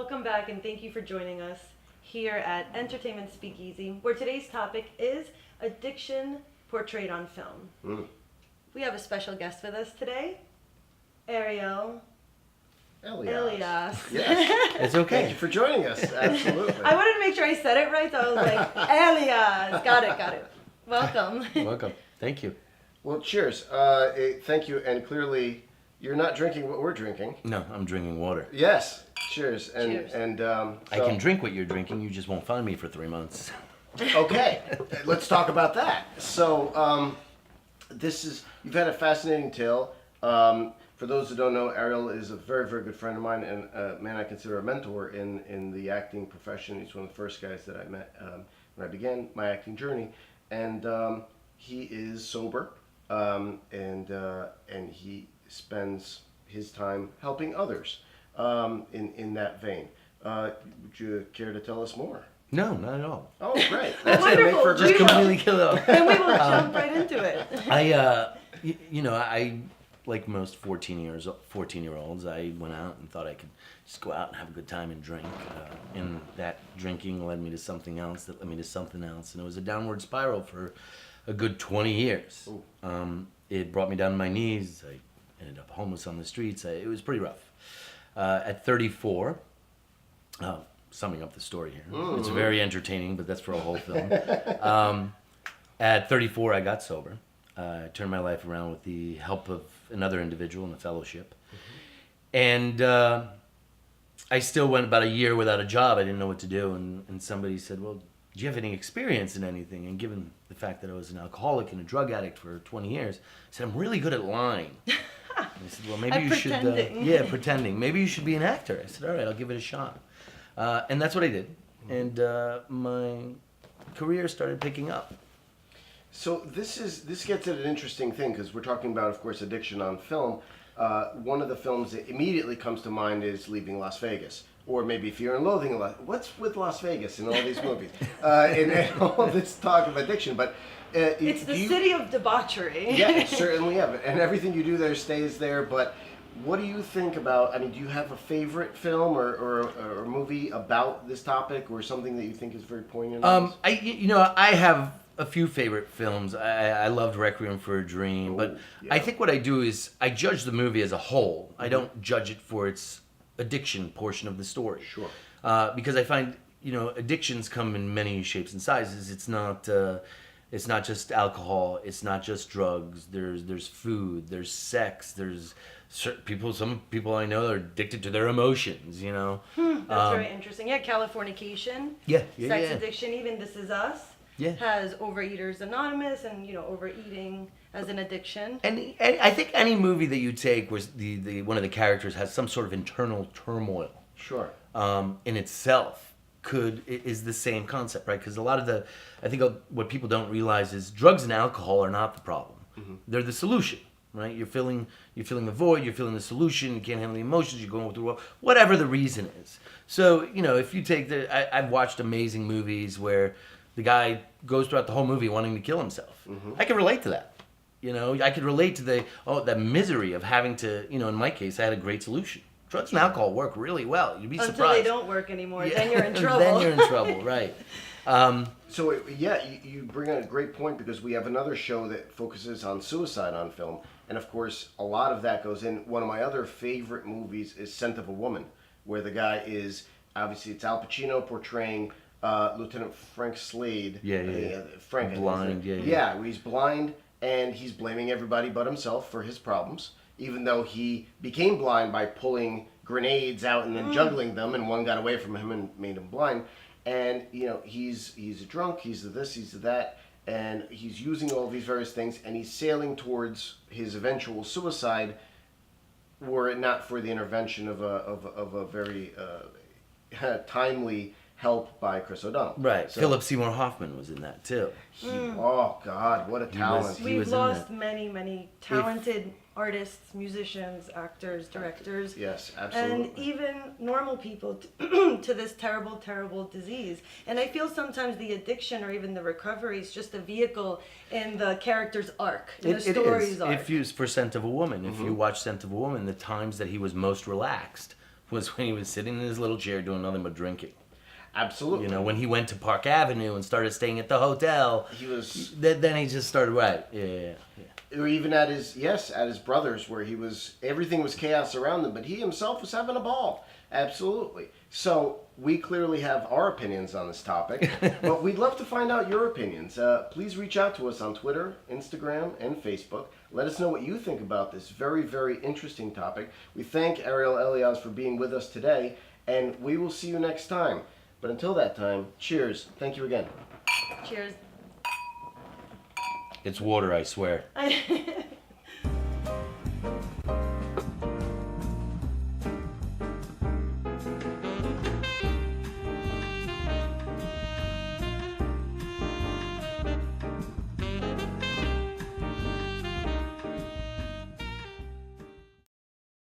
Welcome back and thank you for joining us here at Entertainment Speakeasy, where today's topic is addiction portrayed on film. We have a special guest with us today, Ariel Eliaz. Yes. It's okay. Thank you for joining us. Absolutely. I wanted to make sure I said it right, so I was like, Eliaz. Got it. Welcome. Welcome. Thank you. Well, cheers. Thank you. And clearly, you're not drinking what we're drinking. No, I'm drinking water. Yes. Cheers. And Cheers. I can drink what you're drinking. You just won't find me for 3 months. Okay. Let's talk about that. So, you've had a fascinating tale. For those who don't know, Ariel is a very, very good friend of mine and a man I consider a mentor in the acting profession. He's one of the first guys that I met when I began my acting journey. And he is sober, and he spends his time helping others in that vein. Would you care to tell us more? No, not at all. Oh, great. That's going to make for a Just great completely kill it. And we will jump right into it. I like most 14-year-olds, I went out and thought I could just go out and have a good time and drink. And that drinking led me to something else that led me to something else. And it was a downward spiral for a good 20 years. It brought me down to my knees. I ended up homeless on the streets. It was pretty rough. At 34, summing up the story here, it's very entertaining, but that's for a whole film. At 34, I got sober. I turned my life around with the help of another individual in the fellowship. And I still went about a year without a job. I didn't know what to do. And somebody said, well, do you have any experience in anything? And given the fact that I was an alcoholic and a drug addict for 20 years, I said, I'm really good at lying. And I said, well, maybe you should... pretending. Maybe you should be an actor. I said, all right, I'll give it a shot. And that's what I did. And my career started picking up. So this gets at an interesting thing because we're talking about, of course, addiction on film. One of the films that immediately comes to mind is Leaving Las Vegas, or maybe Fear and Loathing. What's with Las Vegas in all these movies and all this talk of addiction? But it's the city of debauchery. Yeah, it certainly is, and everything you do there stays there. But what do you think about? I mean, do you have a favorite film or a movie about this topic, or something that you think is very poignant? I have a few favorite films. I loved Requiem for a Dream, but yeah. I think what I do is I judge the movie as a whole. I don't judge it for its addiction portion of the story. Sure. Because I find, addictions come in many shapes and sizes. It's not just alcohol. It's not just drugs. There's food. There's sex. There's some people I know are addicted to their emotions. That's very interesting. Yeah, Californication. Yeah. Sex addiction. Even This Is Us. Yeah. Has Overeaters Anonymous and overeating as an addiction. And I think any movie that you take where the one of the characters has some sort of internal turmoil. Sure. In itself is the same concept, right? Because I think what people don't realize is drugs and alcohol are not the problem. Mm-hmm. They're the solution, right? You're feeling the void. You're feeling the solution. You can't handle the emotions. You're going through whatever the reason is. So if you take I've watched amazing movies where the guy goes throughout the whole movie wanting to kill himself. Mm-hmm. I can relate to that. I could relate to that misery of having to, in my case, I had a great solution. Drugs and alcohol work really well. You'd be surprised. Until they don't work anymore. Yeah. Then you're in trouble. Then you're in trouble, right. You bring out a great point because we have another show that focuses on suicide on film. And of course, a lot of that goes in. One of my other favorite movies is Scent of a Woman, where the guy is, obviously it's Al Pacino portraying Lieutenant Frank Slade. Frank. Blind, Yeah, where he's blind and he's blaming everybody but himself for his problems, even though he became blind by pulling grenades out and then juggling them, and one got away from him and made him blind. And he's a drunk, he's a this, he's a that, and he's using all these various things, and he's sailing towards his eventual suicide, were it not for the intervention of a very timely help by Chris O'Donnell. Right. So, Philip Seymour Hoffman was in that too. Oh God, what a talent! We've lost many talented artists, musicians, actors, directors. Yes, absolutely. And even normal people to this terrible, terrible disease. And I feel sometimes the addiction or even the recovery is just a vehicle in the character's arc, in the story's arc. If you, for Scent of a Woman, if you watch Scent of a Woman, the times that he was most relaxed was when he was sitting in his little chair doing nothing but drinking. Absolutely. You know, when he went to Park Avenue and started staying at the hotel, He was... then he just started, right, yeah. Or even at his brother's, where everything was chaos around him, but he himself was having a ball. Absolutely. So we clearly have our opinions on this topic, but we'd love to find out your opinions. Please reach out to us on Twitter, Instagram, and Facebook. Let us know what you think about this very, very interesting topic. We thank Ariel Eliaz for being with us today, and we will see you next time. But until that time, cheers. Thank you again. Cheers. It's water, I swear.